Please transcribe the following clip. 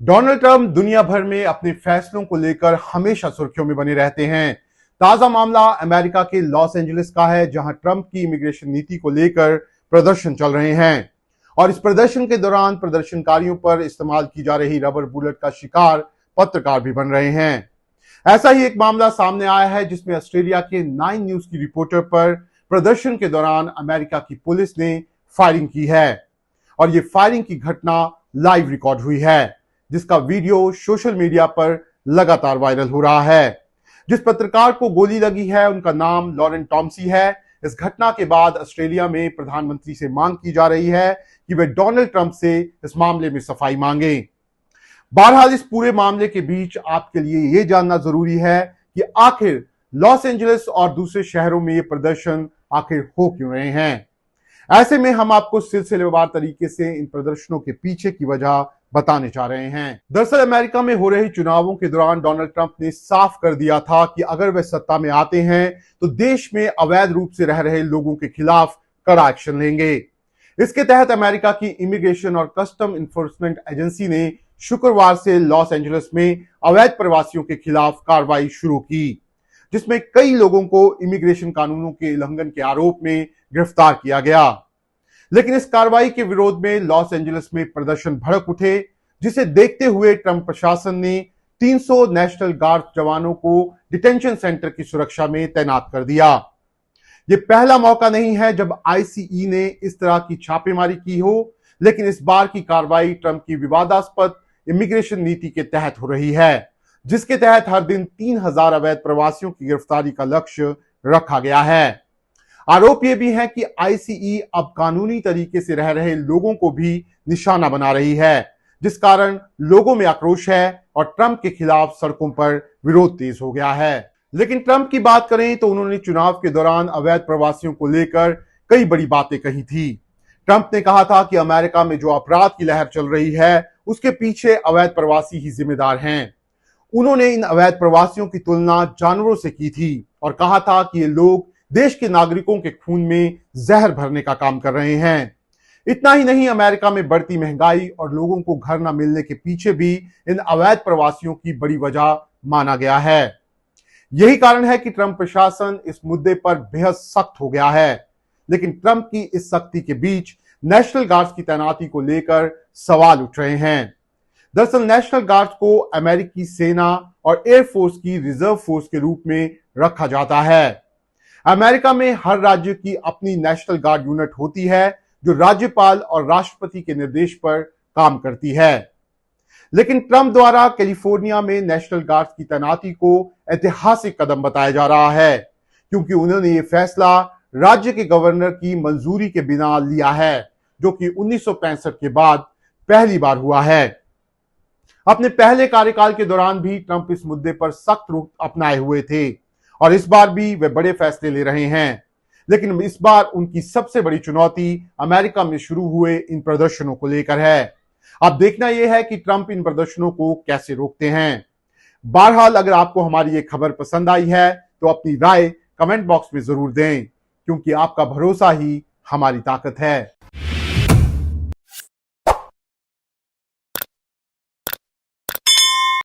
Donald Trump दुनिया भर में अपने फैसलों को लेकर हमेशा सुर्खियों में बने रहते हैं। ताजा मामला अमेरिका के लॉस एंजलिस का है, जहां ट्रंप की इमिग्रेशन नीति को लेकर प्रदर्शन चल रहे हैं और इस प्रदर्शन के दौरान प्रदर्शनकारियों पर इस्तेमाल की जा रही रबर बुलेट का शिकार पत्रकार भी बन रहे हैं। ऐसा ही एक मामला सामने आया है, जिसमें ऑस्ट्रेलिया के 9 न्यूज की रिपोर्टर पर प्रदर्शन के दौरान अमेरिका की पुलिस ने फायरिंग की है और ये फायरिंग की घटना लाइव रिकॉर्ड हुई है, जिसका वीडियो सोशल मीडिया पर लगातार वायरल हो रहा है। जिस पत्रकार को गोली लगी है उनका नाम लॉरेन टॉमसी है। इस घटना के बाद ऑस्ट्रेलिया में प्रधानमंत्री से मांग की जा रही है कि वे डोनाल्ड ट्रंप से इस मामले में सफाई मांगे। बहरहाल इस पूरे मामले के बीच आपके लिए यह जानना जरूरी है कि आखिर लॉस एंजलिस और दूसरे शहरों में ये प्रदर्शन आखिर हो क्यों रहे हैं। ऐसे में हम आपको सिलसिलेवार तरीके से इन प्रदर्शनों के पीछे की वजह बताने जा रहे हैं। दरअसल अमेरिका में हो रहे चुनावों के दौरान डोनाल्ड ट्रंप ने साफ कर दिया था कि अगर वे सत्ता में आते हैं तो देश में अवैध रूप से रह रहे लोगों के खिलाफ कड़ा एक्शन लेंगे। इसके तहत अमेरिका की इमिग्रेशन और कस्टम इन्फोर्समेंट एजेंसी ने शुक्रवार से लॉस एंजलिस में अवैध प्रवासियों के खिलाफ कार्रवाई शुरू की, जिसमें कई लोगों को इमिग्रेशन कानूनों के उल्लंघन के आरोप में गिरफ्तार किया गया। लेकिन इस कार्रवाई के विरोध में लॉस एंजलिस में प्रदर्शन भड़क उठे, जिसे देखते हुए ट्रंप प्रशासन ने 300 नेशनल गार्ड जवानों को डिटेंशन सेंटर की सुरक्षा में तैनात कर दिया। यह पहला मौका नहीं है जब आईसीई ने इस तरह की छापेमारी की हो, लेकिन इस बार की कार्रवाई ट्रंप की विवादास्पद इमिग्रेशन नीति के तहत हो रही है, जिसके तहत हर दिन 3000 अवैध प्रवासियों की गिरफ्तारी का लक्ष्य रखा गया है। आरोप यह भी है कि आईसीई अब कानूनी तरीके से रह रहे लोगों को भी निशाना बना रही है, जिस कारण लोगों में आक्रोश है और ट्रंप के खिलाफ सड़कों पर विरोध तेज हो गया है। लेकिन ट्रंप की बात करें तो उन्होंने चुनाव के दौरान अवैध प्रवासियों को लेकर कई बड़ी बातें कही थी। ट्रंप ने कहा था कि अमेरिका में जो अपराध की लहर चल रही है उसके पीछे अवैध प्रवासी ही जिम्मेदार हैं। उन्होंने इन अवैध प्रवासियों की तुलना जानवरों से की थी और कहा था कि ये लोग देश के नागरिकों के खून में जहर भरने का काम कर रहे हैं। इतना ही नहीं, अमेरिका में बढ़ती महंगाई और लोगों को घर न मिलने के पीछे भी इन अवैध प्रवासियों की बड़ी वजह माना गया है। यही कारण है कि ट्रंप प्रशासन इस मुद्दे पर बेहद सख्त हो गया है। लेकिन ट्रंप की इस सख्ती के बीच नेशनल गार्ड्स की तैनाती को लेकर सवाल उठ रहे हैं। दरअसल नेशनल गार्ड्स को अमेरिकी सेना और एयरफोर्स की रिजर्व फोर्स के रूप में रखा जाता है। अमेरिका में हर राज्य की अपनी नेशनल गार्ड यूनिट होती है, जो राज्यपाल और राष्ट्रपति के निर्देश पर काम करती है। लेकिन ट्रंप द्वारा कैलिफोर्निया में नेशनल गार्ड्स की तैनाती को ऐतिहासिक कदम बताया जा रहा है, क्योंकि उन्होंने ये फैसला राज्य के गवर्नर की मंजूरी के बिना लिया है, जो कि 1965 के बाद पहली बार हुआ है। अपने पहले कार्यकाल के दौरान भी ट्रंप इस मुद्दे पर सख्त रुख अपनाए हुए थे और इस बार भी वे बड़े फैसले ले रहे हैं। लेकिन इस बार उनकी सबसे बड़ी चुनौती अमेरिका में शुरू हुए इन प्रदर्शनों को लेकर है। अब देखना यह है कि ट्रंप इन प्रदर्शनों को कैसे रोकते हैं। बहरहाल अगर आपको हमारी ये खबर पसंद आई है तो अपनी राय कमेंट बॉक्स में जरूर दें, क्योंकि आपका भरोसा ही हमारी ताकत है।